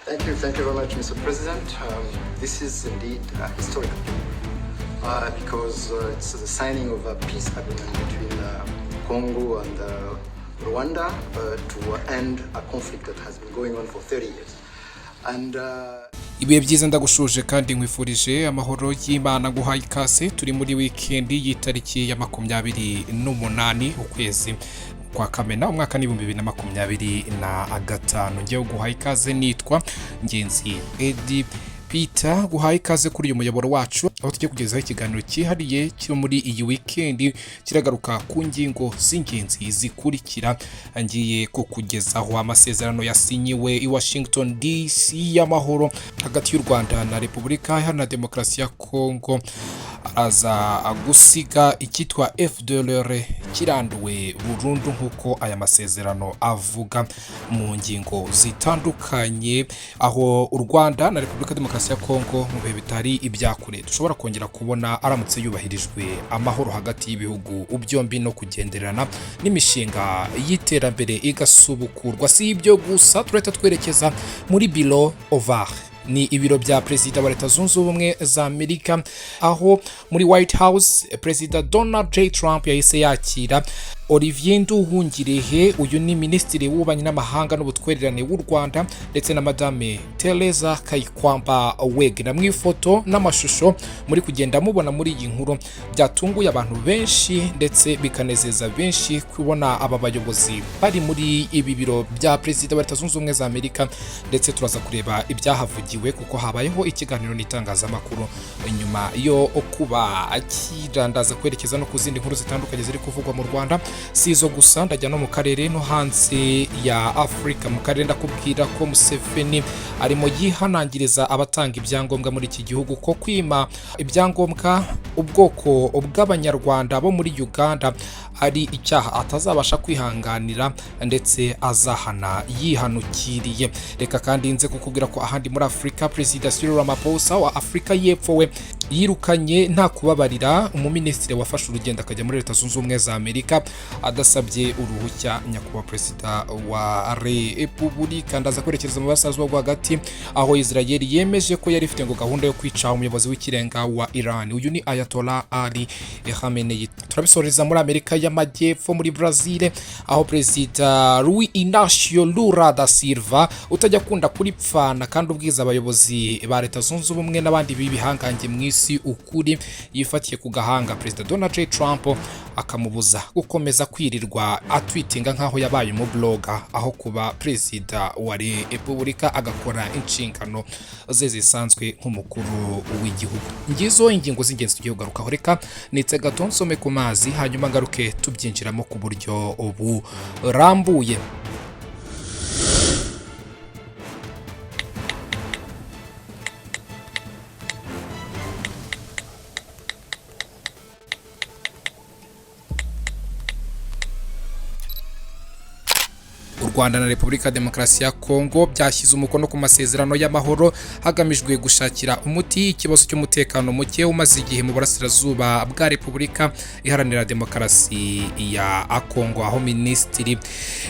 Thank you very much, Mr. President. This is indeed historical because it's the signing of a peace agreement between Congo and Rwanda to end a conflict that has been going on for 30 years. And ibihe byiza ndagushuje kandi nkwifurije amahoro y'Imana guhaye ikaze. Turi muri weekend y'itariki ya 28 ukwezi kwa Kamena umwaka ni 2025. Ngiye guhaye ikaze nitwa Ngenzi Edi Peter. Guhaye ikaze kuri uyu muyoboro wacu aho tugiye kugezaho ikiganiro cyihariye cyo muri iyi weekend kiragaruka ku ngingo z'ingenzi zikurikira. Ngiye kukugezaho amasezerano yasinyiwe i Washington DC y'amahoro hagati y'u Rwanda na Repubulika Iharanira Demokarasi ya Kongo, aza gusiga icyitwa FDLR kiranduwe burundu nk'uko aya masezerano avuga mu ngingo zitandukanye, aho u Rwanda na Repubulika Demokarasi ya Kongo mu bihe bitari ibyakure dushobora kongera kubona aramutse yubahirijwe amahoro hagati y'ibihugu byombi no kugenderana n'imishinga y'iterambere igasubukurwa. Si ibyo gusa, turahita twerekeza muri Bureau Oval, ni ibiro bya Perezida wa Leta Zunze Ubumwe za Amerika, aho muri White House Perezida Donald J. Trump yahise yakira Olivier Nduhungirehe, uyu ni Minisitiri w'Ububanyi n'Amahanga n'Ubutwererane w'u Rwanda, ndetse na Madame Teresa Kayikwamba Wegner. Mu ifoto n'amashusho muri kugenda mubona muri iyi nkuru byatunguye abantu benshi ndetse bikanezeza benshi kubona aba bayobozi bari muri ibi biro bya Perezida wa Leta Zunze Ubumwe za Amerika, ndetse turaza kureba ibyahavugiwe kuko habayeho ikiganiro n'itangazamakuru nyuma yo kuba kirandaza kwerekeza no kuzindi nkuru zitandukanye ziri kuvugwa mu Rwanda. Si izo gusa, ndajya no mu karere no hanze ya Afrika. Mu karere ndakubwira ko Museveni arimo yihanangiriza abatanga ibyangombwa muri iki gihugu ko kwima ibyangombwa ubwoko bw'abanyarwanda bo muri Uganda ari icyaha atazabasha kwihanganira ndetse azahana yihanukiriye. Reka kandi nze kukubwira ko ahandi muri Afrika Perezida Cyril Ramaphosa wa Afrika y'Epfo we yirukanye nta kubabarira umuminisitiri wafashe urugendo akajya muri Leta Zunze Ubumwe za Amerika adasabye uruhushya nyakubahwa Perezida wa Repubulika. Ndaza kwerekeza mu Burasirazuba bwo hagati, aho Israel yemeje ko yari ifite ngo gahunda yo kwica umuyobozi w'ikirenga wa Iran, uyu ni Ayatollah Ali Khamenei. Turabisoreza muri Amerika y'Amajyepfo, muri Brazil, aho Perezida Luiz Inácio Lula da Silva utajya kunda kuripfana kandi ubwiza abayobozi ba Leta Zunze Ubumwe n'abandi bibihangange mu isi ukuri, yifatiye ku gahanga Perezida Donald J. Trump akamubuza gukomeza kwirirwa atwitinga nkaho yabaye mu blogger, aho kuba Perezida wa Repubulika agakora inshingano ze zisanzwe nk'umukuru w'igihugu. Ngizo ingingo z'ingenzi tugiye kugarukaho. Reka nitse gato nsome ku mazi hanyuma ngaruke tubyinjiramo ku buryo burambuye. Rwanda na Repubulika Demokarasi ya Kongo byashyize umukono ku masezerano y'amahoro hagamijwe gushakira umuti ikibazo cy'umutekano muke umaze igihe mu burasirazuba bwa Repubulika Iharanira Demokarasi ya Kongo, aho Minisitiri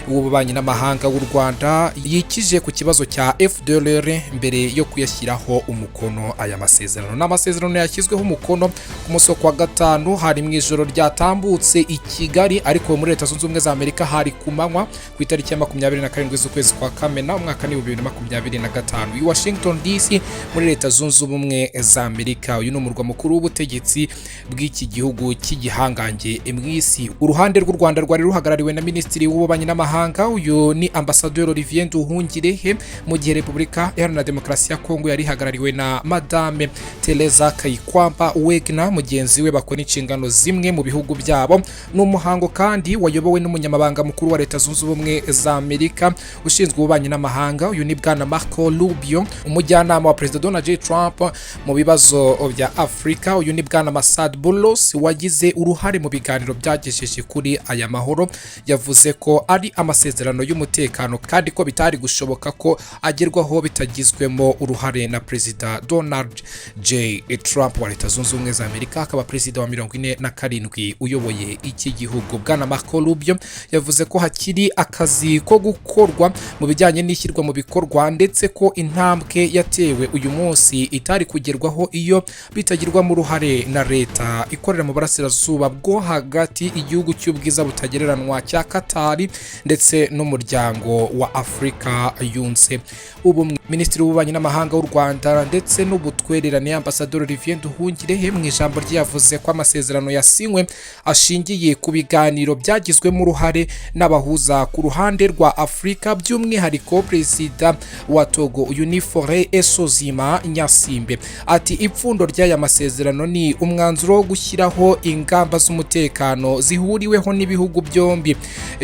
w'Ububanyi n'Amahanga w'u Rwanda yikije ku kibazo cya FDLR mbere yo kuyashyiraho umukono. Aya masezerano n'amasezerano yashyizweho umukono ku munsi wa gatanu, hari mu ijoro ryatambutse i Kigali, ariko muri Leta Zunze Ubumwe za Amerika hari kumanywa ku itariki ya 27 z'ukwezi kwa Kamena umwaka ni 2025 i Washington DC muri Leta Zunze Ubumwe za Amerika. Uyu ni umurwa mukuru w'ubutegetsi bw'iki gihugu cy'igihangange mu isi. Uruhande rw'u Rwanda rwari ruhagarariwe na Minisitiri w'Ububanyi n'Amahanga, uyu ni Ambassadeur Olivier Nduhungirehe, mu gihe Repubulika Iharanira Demokarasi ya Kongo yari hagarariwe na Madame Teresa Kayikwamba Wegner, mugenzi we bakora inshingano zimwe mu bihugu byabo. N'umuhango kandi wayobowe n'umunyamabanga mukuru wa Leta Zunze Ubumwe za Amerika ushinzwe ububanyi n'amahanga, uyu ni bwana Marco Rubio, umujyanama wa Perezida Donald J. Trump mu bibazo bya Afrika, uyu ni bwana Masad Boulos wagize uruhare mu biganiro byagejeje kuri aya mahoro. Yavuze ko ari amasezerano y'umutekano kandi ko bitari gushoboka ko agerwaho bitagizwemo uruhare na Perezida Donald J. Trump wa Leta Zunze Ubumwe za Amerika, akaba Perezida wa 47 uyoboye iki gihugu. Bwana Marco Rubio yavuze ko hakiri akazi ko ko gukorwa mu bijyanye n'ishyirwa mu bikorwa ndetse ko intambwe yatewe uyu munsi itari kugerwaho iyo bitagirwamo uruhare na leta ikorera mu burasirazuba bwo hagati, igihugu cy'ubwiza butagereranwa cya Katari ndetse n'umuryango wa Afurika yunze ubumwe. Minisitiri w'ububanyi n'amahanga w'u Rwanda ndetse n'ubutwererane Ambasaderi Olivier Nduhungirehe mu ijambo rye yavuze ko amasezerano yasinywe ashingiye ku biganiro byagizwemo uruhare n'abahuza ku ruhande rwa Afurika, by'umwihariko Perezida wa Togo Unifore Esozima Nyasimbe. Ati ipfundo ry'aya masezerano ni umwanzuro wo gushyiraho ingamba z'umutekano zihuriweho n'ibihugu byombi,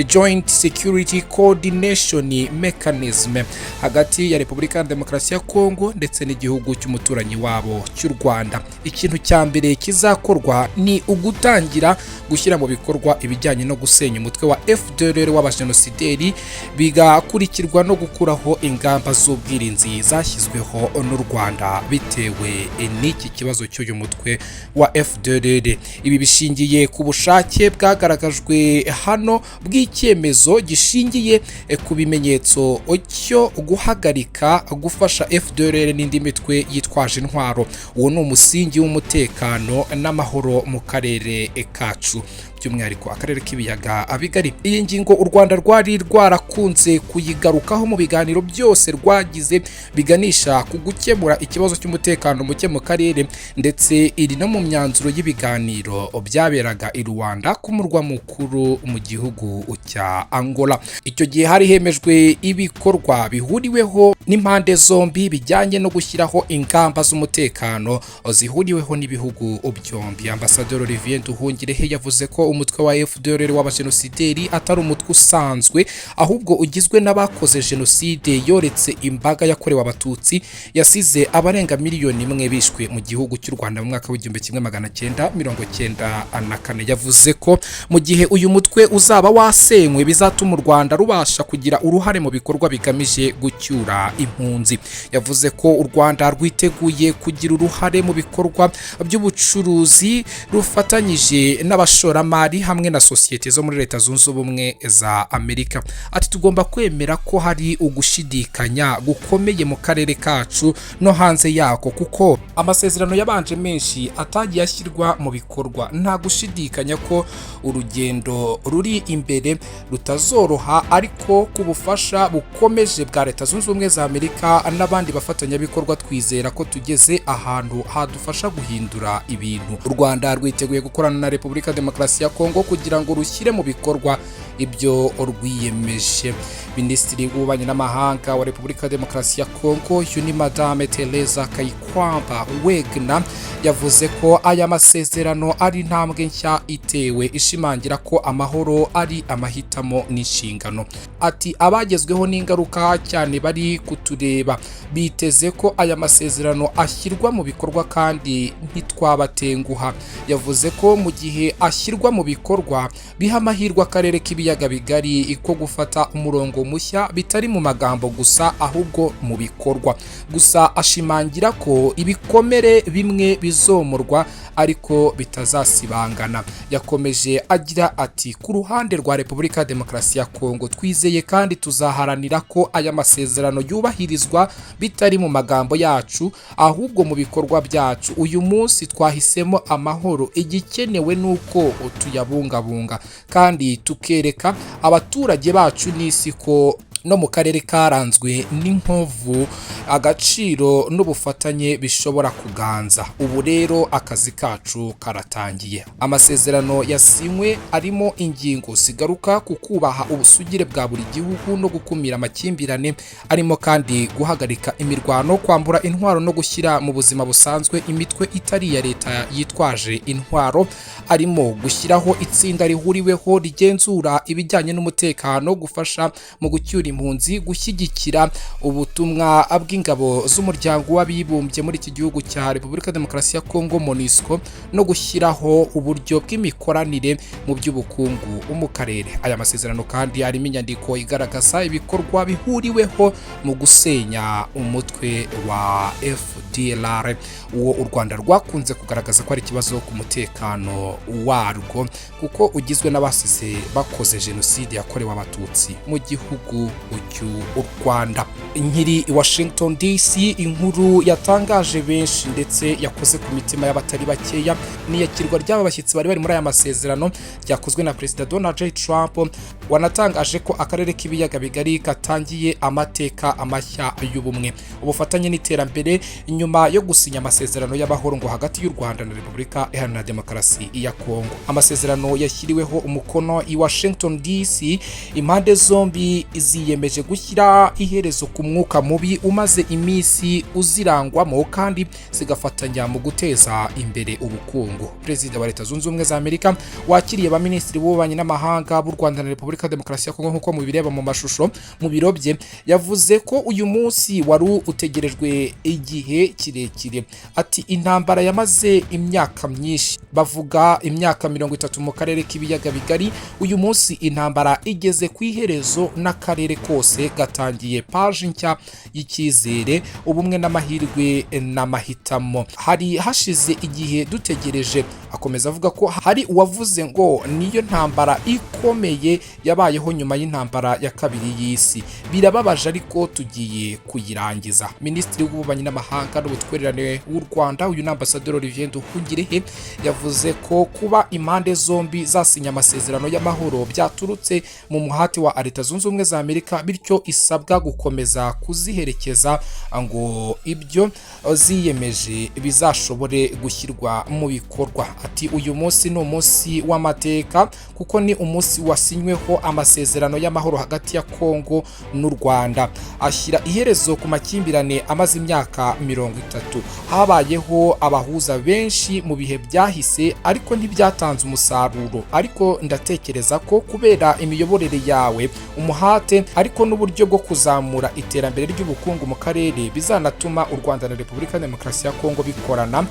Joint Security Coordination Mechanism, hagati ya Repubulika ya Demokarasi ya Kongo ndetse n'igihugu cy'umuturanyi wabo cy'u Rwanda. Ikintu cya mbere kizakorwa ni ugutangira gushyira mu bikorwa ibijyanye no gusenya umutwe wa FDLR w'abajenosideri, bigakurikirwa no gukuraho ingamba z'ubwirinzi zashyizweho n'u Rwanda bitewe n'iki kibazo cy'uyu mutwe wa FDLR. Ibi bishingiye ku bushake bwagaragajwe hano bw'icyemezo gishingiye ku bimenyetso cyo guhagarika gufasha FDLR n'indi mitwe yitwaje intwaro. Uwo ni umusingi w'umutekano n'amahoro mu karere kacu, by'umwihariko akarere k'ibiyaga bigari. Iyi ngingo u Rwanda rwari rwarakunze kuyigarukaho mu biganiro byose rwagize biganisha ku gukemura ikibazo cy'umutekano muke mu karere, ndetse iri no mu myanzuro y'ibiganiro byaberaga i Rwanda ku murwa mukuru mu gihugu cya Angola. Icyo gihe hari hemejwe ibikorwa bihuriweho n'impande zombi bijyanye no gushyiraho ingamba z'umutekano zihuriweho n'ibihugu byombi. Ambasaderi Olivier Nduhungirehe yavuze ko umutwe wa FDLR w'abajenosideri atari umutwe usanzwe, ahubwo ugizwe n'abakoze jenoside yoretse imbaga yakorewe abatutsi yasize abarenga miliyoni imwe bishwe mu gihugu cy'u Rwanda mu mwaka w'1994. Yavuze ko mu gihe uyu mutwe uzaba wasenywe bizatuma u Rwanda rubasha kugira uruhare mu bikorwa bigamije gucyura impunzi. Yavuze ko u Rwanda rwiteguye kugira uruhare mu bikorwa by'ubucuruzi rufatanyije n'abashoramari hamwe na sosiyete zo muri Leta Zunze Ubumwe za Amerika. Ati tugomba kwemera ko hari ugushidikanya gukomeye mu karere kacu no hanze yako, kuko amasezerano yabanje menshi atagiye ashyirwa mu bikorwa. Nta gushidikanya ko urugendo ruri imbere rutazoroha, ariko ku bufasha bukomeje bwa Leta Zunze Ubumwe za Amerika n'abandi bafatanyabikorwa twizera ko tugeze ahantu hadufasha guhindura ibintu. U Rwanda rwiteguye gukorana na Repubulika ya Demokarasi ya Kongo kugira ngo rushyire mu bikorwa ibyo rwiyemeje. Minisitiri w'ububanyi n'amahanga wa Repubulika ya Demokarasi ya Kongo Madame Teresa Kayikwamba Wegna yavuze ko aya masezerano ari intambwe nshya itewe ishimangira ko amahoro ari amahitamo n'inshingano. Ati abagezweho n'ingaruka cyane bari kutureba biteze ko aya masezerano ashyirwa mu bikorwa kandi ntitwabatenguha. Yavuze ko mu gihe ashyirwa mu bikorwa biha amahirwe akarere k'ibiyaga bigari ko gufata umurongo mushya bitari mu magambo gusa ahubwo mu bikorwa. Gusa ashimangira ko ibikomere bimwe bizomorwa ariko bitazasibangana. Yakomeje agira ati ku ruhande rwa Repubulika ya Demokarasi ya Kongo twizeye kandi tuzaharanira ko aya masezerano yubahirizwa bitari mu magambo yacu ahubwo mu bikorwa byacu. Uyu munsi twahisemo amahoro, igikenewe nuko tuyabungabunga kandi tukereka abaturage bacu n'isi ko no mu karere karanzwe n'inkovu agaciro n'ubufatanye bishobora kuganza. Ubu rero akazi kacu karatangiye. Amasezerano yasinywe arimo ingingo zigaruka ku kubaha ubusugire bwa buri gihugu no gukumira amakimbirane, arimo kandi guhagarika imirwano, kwambura intwaro no gushyira mu buzima busanzwe imitwe itari iya leta yitwaje intwaro, arimo gushyiraho itsinda rihuriweho rigenzura ibijyanye n'umutekano, gufasha mu gucyura impunzi, gushyigikira ubutumwa bw'ingabo z'umuryango w'abibumbye muri iki gihugu cya Repubulika ya Demokarasi ya Kongo MONUSCO, no gushyiraho uburyo bw'imikoranire mu by'ubukungu mu karere. Aya masezerano kandi arimo inyandiko igaragaza ibikorwa bihuriweho mu gusenya umutwe wa FDLR, uwo u Rwanda rwakunze kugaragaza ko ari ikibazo ku mutekano warwo kuko ugizwe n'abasize bakoze jenoside yakorewe abatutsi mu gihugu cy'u Rwanda. Nkiri i Washington DC, inkuru yatangaje benshi ndetse yakoze ku mitima y'abatari bakeya n'iyakirwa ry'aba bashyitsi bari muri aya masezerano ryakozwe na Perezida Donald J. Trump wanatangaje ko akarere k'ibiyaga bigari katangiye amateka amashya y'ubumwe, ubufatanye n'iterambere nyuma yo gusinya amasezerano y'amahoro ngo hagati y'u Rwanda na Repubulika Iharanira Demokarasi ya Kongo. Amasezerano yashyiriweho umukono i Washington DC, impande zombi ziyemeje gushyira iherezo ku mwuka mubi umaze iminsi uzirangwamo kandi zigafatanya mu guteza imbere ubukungu. Perezida wa Leta Zunze Ubumwe za Amerika wakiriye ba minisitiri b'ububanyi n'amahanga b'u Rwanda na Repubulika Demokarasi ya Kongo nk'uko mubireba mu mashusho mu biro bye, yavuze ko uyu munsi wari utegerejwe igihe kirekire. Ati intambara yamaze imyaka myinshi, bavuga imyaka 30 mu karere k'ibiyaga bigari. Uyu munsi intambara igeze ku iherezo n'akarere kose gatangiye paje nshya y'ikizere, ubumwe n'amahirwe n'amahitamo. Hari hashize igihe dutegereje. Akomeza avuga ko hari uwavuze ngo niyo ntambara ikomeye yabayeho nyuma y'intambara ya kabiri y'isi. Birababaje ariko tugiye kuyirangiza. Minisitiri w'ububanyi n'amahanga n'ubutwererane w'u Rwanda, uyu n'ambasaderi Olivier Nduhungirehe, yavuze ko kuba impande zombi zasinya amasezerano y'amahoro byaturutse mu muhati wa Leta Zunze Ubumwe za Amerika, bityo isabwa gukomeza kuziherekeza ngo ibyo ziyemeje bizashobore gushyirwa mu bikorwa. Ati uyu munsi ni umunsi w'amateka kuko ni umunsi wasinyweho amasezerano y'amahoro hagati ya Kongo n'u Rwanda, ashyira iherezo ku makimbirane amaze imyaka 30. Habayeho abahuza benshi mu bihe byahise ariko ntibyatanze umusaruro, ariko ndatekereza ko kubera imiyoborere yawe, umuhate ariko n'uburyo bwo kuzamura iterambere ry'ubukungu mu karere bizanatuma u Rwanda na Repubulika Demokarasi ya Kongo bikorana,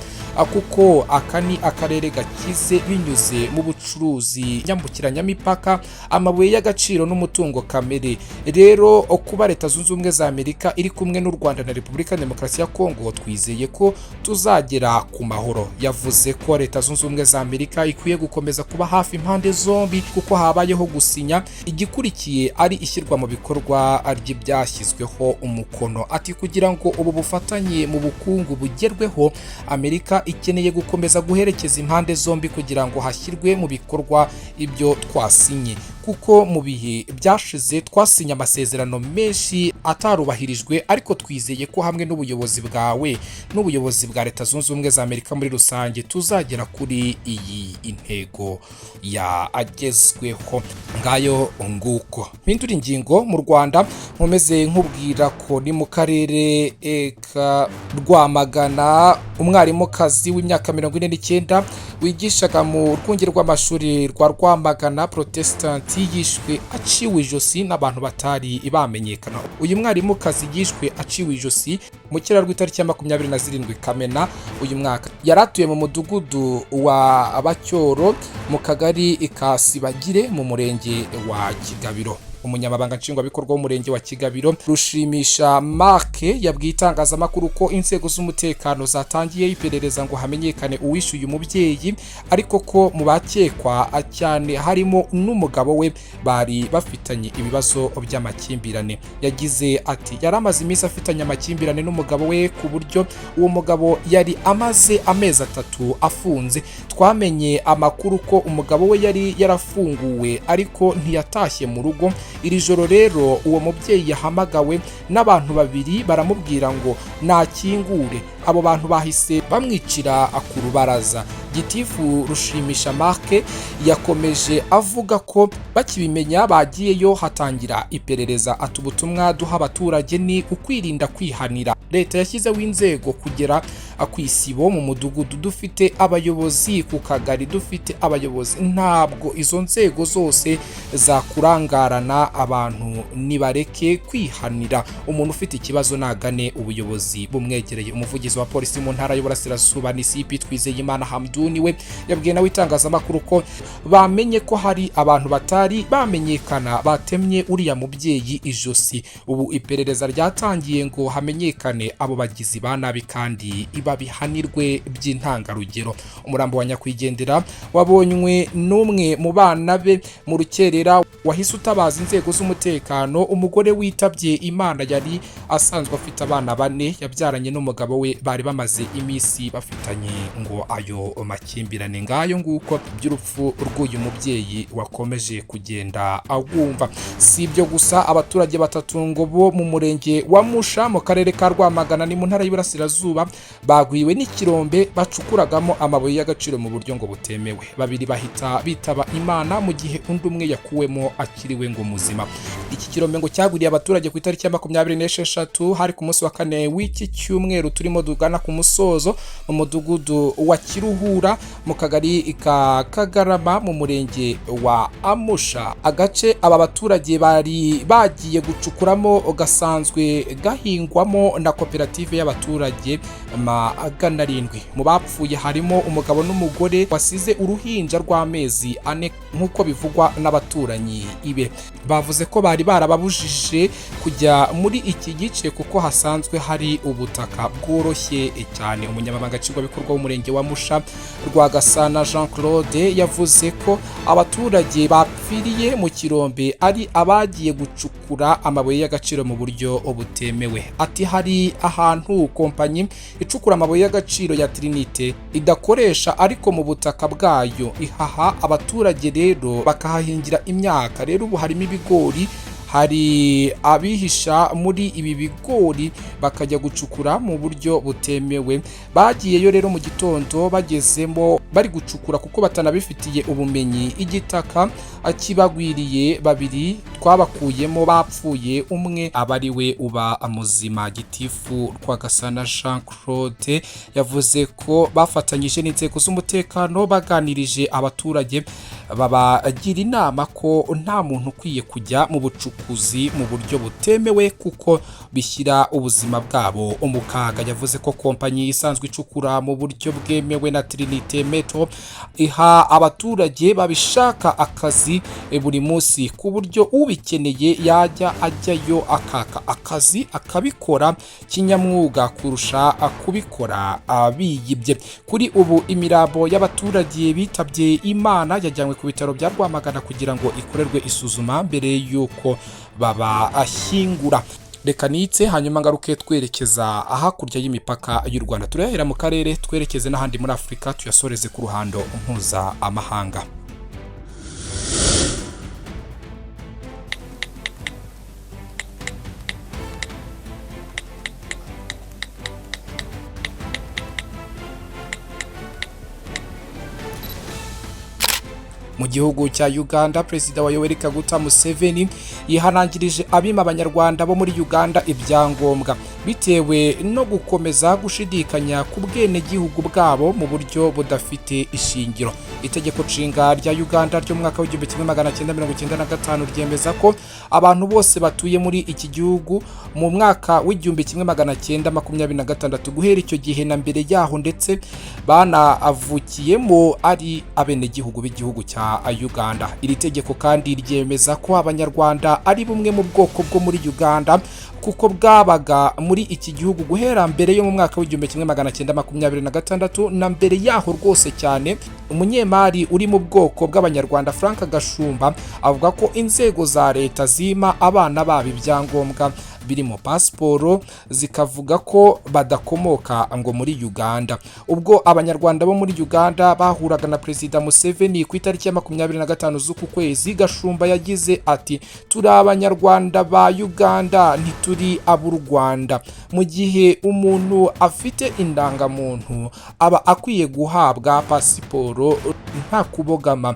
kuko aka ni akarere gakize binyuze mu bucuruzi nyambukiranyamipaka, amabuye y'agaciro n'umutungo kamere. Rero kuba Leta Zunze Ubumwe za Amerika iri kumwe n'u Rwanda na Repubulika Demokarasi ya Kongo, twizeye ko tuzagera ku mahoro. Yavuze ko Leta Zunze Ubumwe za Amerika ikwiye gukomeza kuba hafi impande zombi kuko habayeho gusinya, igikurikiye ari ishyirwa mu bikorwa ry'ibyashyizweho umukono. Ati kugira ngo ubu bufatanye mu bukungu bugerweho, Amerika ikeneye gukomeza guherekeza impande zombi kugira ngo hashyirwe mu bikorwa ibyo twasinye, kuko mu bihe byashize twasinya amasezerano menshi atarubahirijwe, ariko twizeye ko hamwe n'ubuyobozi bwawe n'ubuyobozi bwa Leta Zunze Ubumwe za Amerika muri rusange tuzagera kuri iyi intego ya agezweho. Ngayo nguko mpindura ingingo. Mu Rwanda nkomeze nkubwira ko ni mu karere ka Rwamagana, umwarimukazi w'imyaka 49 wigishaga mu rwunge rw'amashuri rwa Rwamagana Protestant yishwe aciwe ijosi n'abantu batari bamenyekana. Uyu mwarimukazi yishwe aciwe ijosi mu kiraro rw'itariki ya 27 Kamena uyu mwaka. Yaratuye mu mudugudu wa Bacyoro mu kagari ka Sibagire mu murenge wa Kigabiro. Umunyamabanga nshingwabikorwa w'umurenge wa Kigabiro Rushimisha Mark yabwiye itangazamakuru ko inzego z'umutekano zatangiye iperereza ngo hamenyekane uwishyuye umubyeyi, ariko ko mu bakekwa cyane harimo n'umugabo we bari bafitanye ibibazo by'amakimbirane. Yagize ati yaramaze iminsi afitanye amakimbirane n'umugabo we ku buryo uwo mugabo yari amaze amezi 3 afunze. Twamenye amakuru ko umugabo we yari yarafunguwe ariko ntiyatashye mu rugo. Iri joro rero uwo mubyeyi yahamagawe n'abantu babiri baramubwira ngo nakingure. Abo bantu bahise bamwicira ku rubaraza. Gitifu Rushimisha Mark yakomeje avuga ko bakibimenya bagiyeyo hatangira iperereza. Atubutumwa duha abaturage ni ukwirinda kwihanira. Leta yashyizeho inzego kugera kwisibo mu mudugudu dufite abayobozi, ku kagari dufite abayobozi. Ntabwo izo nzego zose zakurangarana, abantu nibareke kwihanira. Umuntu ufite ikibazo nagane ubuyobozi bumwegereye. Umuvugizi wa polisi mu ntara y'Uburasirazuba ni CP Twizeyimana Hamduni we yabwiye nawe itangazamakuru ko bamenye ko hari abantu batari bamenyekana batemye uriya mubyeyi ijosi. Ubu iperereza ryatangiye ngo hamenyekane abo bagizi ba nabi kandi babihanirwe by'intangarugero. Umurambo wa nyakwigendera wabonywe n'umwe mu bana be mu rukerera wahise utabaza inzego z'umutekano. Umugore witabye Imana yari asanzwe afite abana 4 yabyaranye n'umugabo we, bari bamaze iminsi bafitanye ngo ayo makimbirane. Ngayo nguko by'urupfu rw'uyu mubyeyi wakomeje kugenda agumva. Si ibyo gusa, abaturage batatu ngo bo mu murenge wa Musha mu karere ka Rwamagana ni mu ntara y'Iburasirazuba bagwiwe n'ikirombe bacukuragamo amabuye y'agaciro mu buryo ngo butemewe. Babiri bahita bitaba Imana mu gihe undi umwe yakuwemo akiriwe ngo muzima. Iki kirombe ngo cyaguriye abaturage ku itariki ya 26 hari ku munsi wa 4 w'iki cyumweru turimo dugana ku musozo mu mudugudu wa Kiruhura mu kagari ka Kagarama mu murenge wa Amusha. Agace aba baturage bari bagiye gucukuramo gasanzwe gahingwamo na koperative y'abaturage 700. Mu bapfuye harimo umugabo n'umugore wasize uruhinja rw'amezi 4 nk'uko bivugwa n'abaturanyi ibe. Bavuze ko bari barababujije kujya muri iki gice kuko hasanzwe hari ubutaka bworoshye cyane. Umunyamabanga nshingwabikorwa w'umurenge wa Musha Rwagasana Jean Claude yavuze ko abaturage bapfiriye mu kirombe ari abagiye gucukura amabuye y'agaciro mu buryo butemewe. Ati hari ahantu kompanyi icukura amabuye y'agaciro ya Trinite idakoresha ariko mu butaka bwayo ihaha abaturage rero bakahahingira imyaka. Rero ubu harimo ibigori, hari abihisha muri ibi bigori bakajya gucukura mu buryo butemewe. Bagiyeyo rero mu gitondo bagezemo bari gucukura kuko batanabifitiye ubumenyi. Igitaka akibagwiriye, babiri twabakuyemo bapfuye, umwe abari we uba muzima. Gitifu Rwagasana Jean Claude yavuze ko bafatanyije n'inzego z'umutekano baganirije abaturage babagira inama ko nta muntu ukwiye kujya mu bucukuzi mu buryo butemewe kuko bishyira ubuzima bwabo mu kaga. Yavuze ko kompanyi isanzwe icukura mu buryo bwemewe na Trinite Metal iha abaturage babishaka akazi buri munsi ku buryo ubikeneye yajya ajyayo akaka akazi akabikora kinyamwuga kurusha kubikora biyibye. Kuri ubu imirambo y'abaturage bitabye Imana yajyanywe ku bitaro bya Rwamagana kugira ngo ikorerwe isuzuma mbere yuko babashyingura. Reka nitse hanyuma ngaruke twerekeza hakurya y'imipaka y'u Rwanda. Turahera mu karere twerekeze n'ahandi muri Afurika tuyasoreze ku ruhando mpuza amahanga. Mu gihugu cya Uganda, Perezida wa Yoweri Kaguta Museveni yihanangirije abima abanyarwanda bo muri Uganda ibyangombwa bitewe no gukomeza gushidikanya ku bwene gihugu bwabo mu buryo budafite ishingiro. Itegeko nshinga rya Uganda ryo mu mwaka w'1995 ryemeza ko abantu bose batuye muri iki gihugu mu mwaka w'1926 guhera icyo gihe na mbere yaho ndetse banavukiyemo ari abene gihugu b'igihugu cya Uganda. Iri tegeko kandi ryemeza ko abanyarwanda ari bumwe mu bwoko bwo muri Uganda kuko bwabaga muri iki gihugu guhera mbere yo mu mwaka w'1926 na mbere yaho rwose cyane. Umunyemari uri mu bwoko bw'abanyarwanda Frank Gashumba avuga ko inzego za leta zima abana babo ibyangombwa birimo pasiporo zikavuga ko badakomoka ngo muri Uganda. Ubwo abanyarwanda bo muri Uganda bahuraga na Perezida Museveni ku itariki ya 25 z'uku kwezi, Gashumba yagize ati turi abanyarwanda ba Uganda ntituri ab'u Rwanda. Mu gihe umuntu afite indangamuntu aba akwiye guhabwa pasiporo nta kubogama.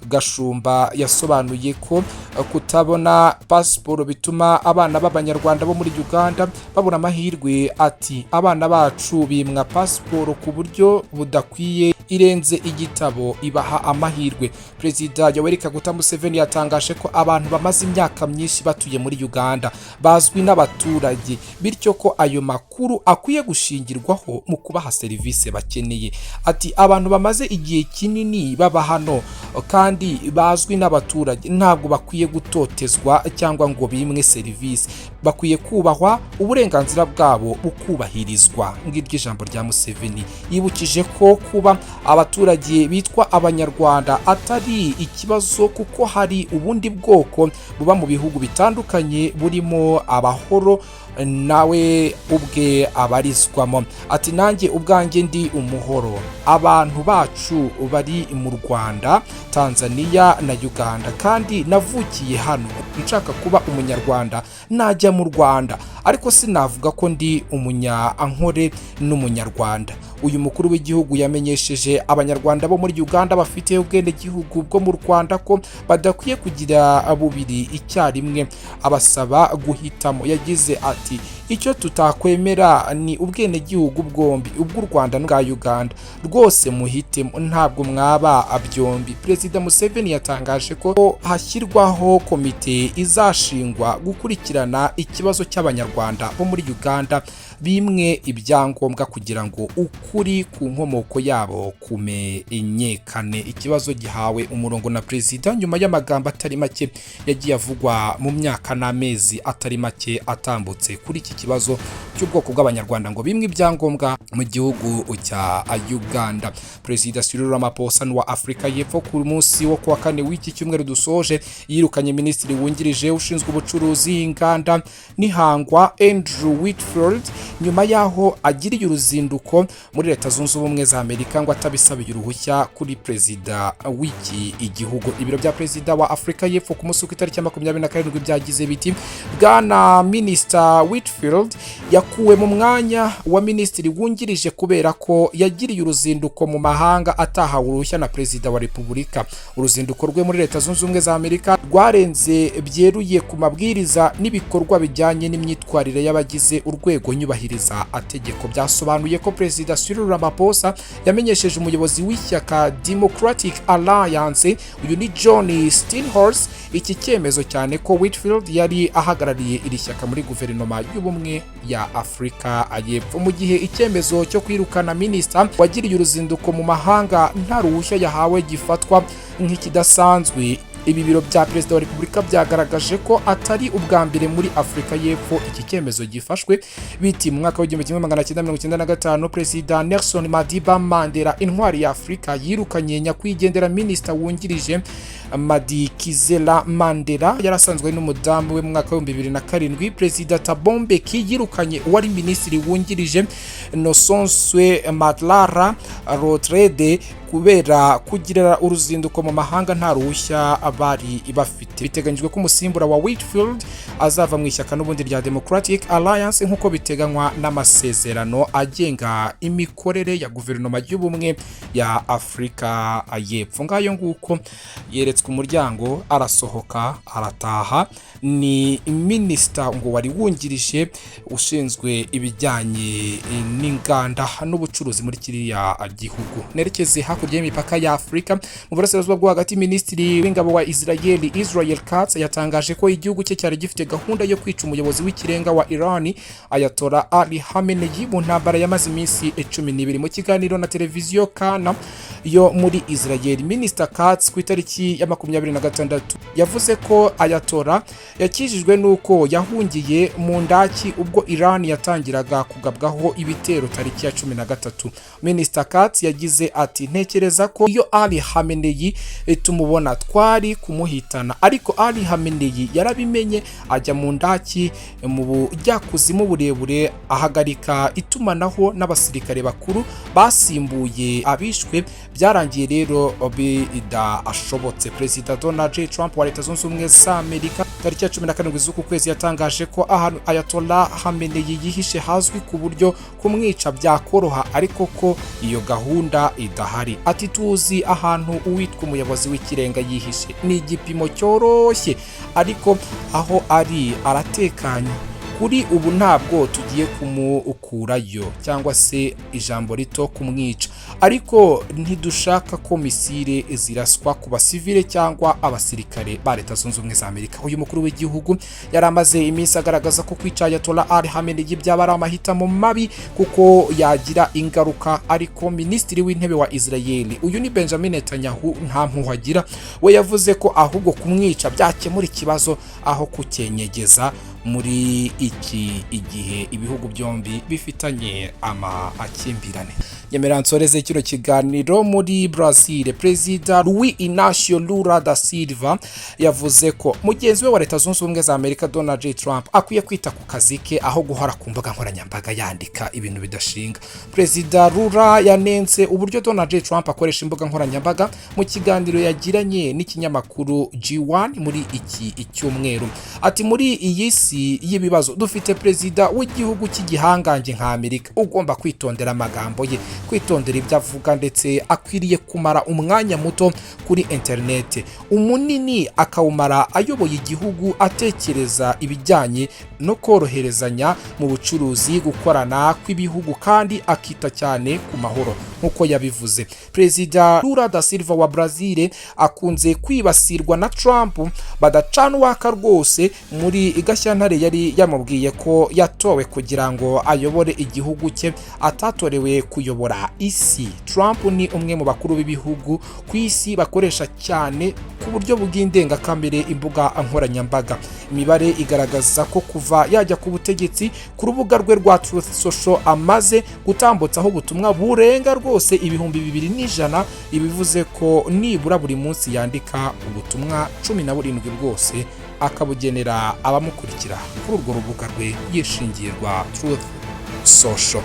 Gashumba yasobanuye ko kutabona pasiporo bituma abana b'abanyarwanda bo muri Uganda babura amahirwe. Ati abana bacu bimwa pasiporo ku buryo budakwiye irenze igitabo ibaha amahirwe. Perezida Yoweri Kaguta Museveni yatangaje ko abantu bamaze imyaka myinshi batuye muri Uganda bazwi n'abaturage, bityo ko ayo makuru akwiye gushingirwaho mu kubaha serivisi bakeneye. Ati abantu bamaze igihe kinini baba hano kandi kandi bazwi n'abaturage ntabwo bakwiye gutotezwa cyangwa ngo bimwe serivisi, bakwiye kubahwa, uburenganzira bwabo bukubahirizwa. Ngiryo ijambo rya Museveni yibukije ko kuba abaturage bitwa abanyarwanda atari ikibazo kuko hari ubundi bwoko buba mu bihugu bitandukanye burimo abahoro nawe ubwe abarizwamo. Ati nanjye ubwanjye ndi umuhoro, abantu bacu bari mu Rwanda, Tanzania na Uganda kandi navukiye hano. Nshaka kuba umunyarwanda najya mu Rwanda, ariko sinavuga ko ndi umunyankore n'umunyarwanda. Uyu mukuru w'igihugu yamenyesheje abanyarwanda bo muri Uganda bafite ubwene gihugu bwo mu Rwanda ko badakwiye kugira bubiri icyarimwe, abasaba guhitamo. Yagize ati icyo tutakwemera ni ubwene gihugu bwombi, ubw'u Rwanda n'ubwa Uganda, rwose muhitemo, ntabwo mwaba byombi. Perezida Museveni yatangaje ko hashyirwaho komite izashingwa gukurikirana ikibazo cy'abanyarwanda bo muri Uganda bimwe ibyangombwa kugira ngo ukuri ku nkomoko yabo kumenyekane. Ikibazo gihawe umurongo na perezida nyuma y'amagambo atari make yagiye avugwa mu myaka n'amezi atari make atambutse kuri iki kibazo cy'ubwoko bw'abanyarwanda ngo bimwe ibyangombwa mu gihugu cya Uganda. Perezida Cyril Ramaphosa wa Afrika y'Epfo ku munsi wo kuwa kane w'iki cyumweru dusoje yirukanye minisitiri wungirije ushinzwe ubucuruzi, inganda n'ihangwa Andrew Whitfield nyuma yaho agiriye uruzinduko muri Leta Zunze Ubumwe za Amerika ngo atabisabiye uruhushya kuri perezida w'iki igihugu. Ibiro bya perezida wa Afrika y'Epfo ku munsi w'itariki ya 27 byagize biti bwana Minister Whitfield yakuwe mu mwanya wa minisitiri wungirije kubera ko yagiriye uruzinduko mu mahanga atahawe uruhushya na perezida wa Repubulika. Uruzinduko rwe muri Leta Zunze Ubumwe za Amerika rwarenze byeruye ku mabwiriza n'ibikorwa bijyanye n'imyitwarire y'abagize urwego nyubahiriza ategeko. Byasobanuye ko perezida Cyril Ramaphosa yamenyesheje umuyobozi w'ishyaka Democratic Alliance uyu ni John Steinhorst iki cyemezo cyane ko Whitfield yari ahagarariye iri shyaka muri guverinoma y'ubumwe ya Afrika y'Epfo. Mu gihe icyemezo cyo kwirukana minisita wagiriye uruzinduko mu mahanga nta ruhushya yahawe gifatwa nk'ikidasanzwe, ibi biro bya perezida wa Repubulika byagaragaje ko atari ubwa mbere muri Afrika y'Epfo iki cyemezo gifashwe. Biti mu mwaka wa 1995 perezida Nelson Madiba Mandela intwari ya Afrika yirukanye nyakwigendera minisita wungirije Madikizela Mandela yarasanzwe n'umudamu we mu mwaka wa 2007. Perezida Thabo Mbeki yirukanye wari minisitiri wungirije Nosonswe Madlara Rotrede kubera kugira uruzinduko mu mahanga nta ruhushya bari bafite. Biteganyijwe ko umusimbura wa Whitfield azava mu ishyaka n'ubundi rya Democratic Alliance nk'uko biteganywa n'amasezerano agenga imikorere ya guverinoma y'ubumwe ya Afrika y'Epfo. Ngayo nguko yeretswe umuryango arasohoka arataha. Ni minisita ngo wari wungirije ushinzwe ibijyanye n'inganda n'ubucuruzi muri kiriya gihugu. Nerekeze hakurya y'imipaka ya Afrika mu burasirazuba bwo hagati. Minisitiri w'ingabo wa Israel Katz yatangaje ko igihugu cye cyari gifite gahunda yo kwica umuyobozi w'ikirenga wa Iran Ayatollah Ali Khamenei mu ntambara yamaze iminsi 12. Mu kiganiro na televiziyo Kana yo muri Israel, Minister Katz ku itariki ya 26 yavuze ko Ayatollah yakijijwe nuko yahungiye mu ndaki ubwo Iran yatangiraga kugabwaho ibitero tariki ya 13. Minister Katz yagize ati ntekereza ko iyo Ali Khamenei tumubona twari kumuhitana, ariko Ali Khamenei yarabimenye ajya mu ndaki mu bujyakuzimu burebure ahagarika itumanaho n'abasirikare bakuru basimbuye abishwe. Byarangiye rero bidashobotse. Perezida Donald J. Trump wa Leta Zunze Ubumwe za Amerika tariki ya 17 z'uku kwezi yatangaje ko ahantu Ayatollah Khamenei yihishe hazwi ku buryo kumwica byakoroha, ariko ko iyo gahunda idahari. Ati tuzi ahantu uwitwa umuyobozi w'ikirenga yihishe, ni igipimo cyoroshye, ariko aho ari aratekanye kuri ubu ntabwo tugiye kumukurayo cyangwa se ijambo rito kumwica, ariko ntidushaka ko misile ziraswa ku basivile cyangwa abasirikare ba Leta Zunze Ubumwe za Amerika. Uyu mukuru w'igihugu yari amaze iminsi agaragaza ko kwica Ayatollah Ali Khamenei byaba ari amahitamo mabi kuko yagira ingaruka, ariko minisitiri w'intebe wa Israeli uyu ni Benjamin Netanyahu nta mpuhagira, we yavuze ko ahubwo kumwica byakemura ikibazo aho kukenyegeza muri iki igihe ibihugu byombi bifitanye amakimbirane. Nyemera nsoreze kino kiganiro muri Brazil. Perezida Luiz Inácio Lula da Silva yavuze ko mugenzi we wa Leta Zunze Ubumwe za Amerika Donald J. Trump akwiye kwita ku kazi ke aho guhora ku mbuga nkoranyambaga yandika ibintu bidashinga. Perezida Lula yanenze uburyo Donald J. Trump akoresha imbuga nkoranyambaga mu kiganiro yagiranye n'ikinyamakuru G1 muri iki icyumweru. Ati muri iyi si y'ibibazo dufite perezida w'igihugu cy'igihangange nka Amerika ugomba kwitondera amagambo ye, kwitondera ibyo avuga, ndetse akwiriye kumara umwanya muto kuri internet, umunini akawumara ayoboye igihugu atekereza ibijyanye no koroherezanya mu bucuruzi, gukorana kw'ibihugu, kandi akita cyane ku mahoro nkuko yabivuze. Perezida Lula da Silva wa Brazil akunze kwibasirwa na Trump badacana uwaka rwose. Muri Gashyantare yari yamubwiye ko yatowe kugira ngo ayobore igihugu cye, atatorewe kuyobora isi. Trump ni umwe mu bakuru b'ibihugu ku isi bakoresha cyane ku buryo bw'indengakamere imbuga nkoranyambaga. Imibare igaragaza ko kuva yajya ku butegetsi ku rubuga rwe rwa Truth Social amaze gutambutsaho ubutumwa burenga rwose 2,100, ibivuze ko nibura buri munsi yandika ubutumwa 17 rwose akabugenera abamukurikira kuri urwo rubuga rwe yishingiye rwa Truth Social.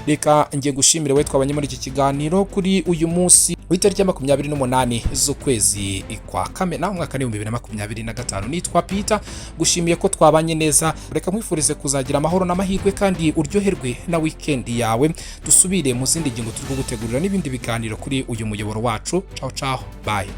Reka ngiye gushimira we twabanye muri iki kiganiro kuri uyu munsi w'itariki ya 28 z'ukwezi kwa Kamena umwaka 2025. Nitwa Peter, gushimiye ko twabanye neza. Reka mwifurize kuzagira amahoro n'amahirwe kandi uryoherwe na weekend yawe. Dusubire mu zindi ngingo turi gutegurira n'ibindi biganiro kuri uyu muyoboro wacu. Ciao ciao, bye.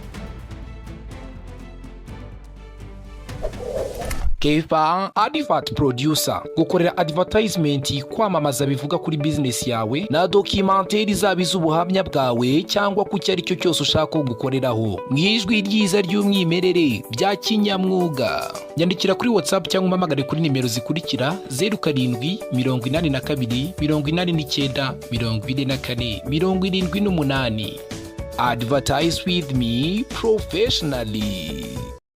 Kefa Advert Producer, gukorera advertisement kwamamaza bivuga kuri business yawe na documentaire zabiza ubuhamya bwawe cyangwa ku cyari cyo cyose ushaka gukoreraho mwijwi ryiza ry'umwimerere bya kinyamwuga. Nyandikira kuri WhatsApp cyangwa umpamagare kuri nimero zikurikira 0782892478. Advertise with me professionally.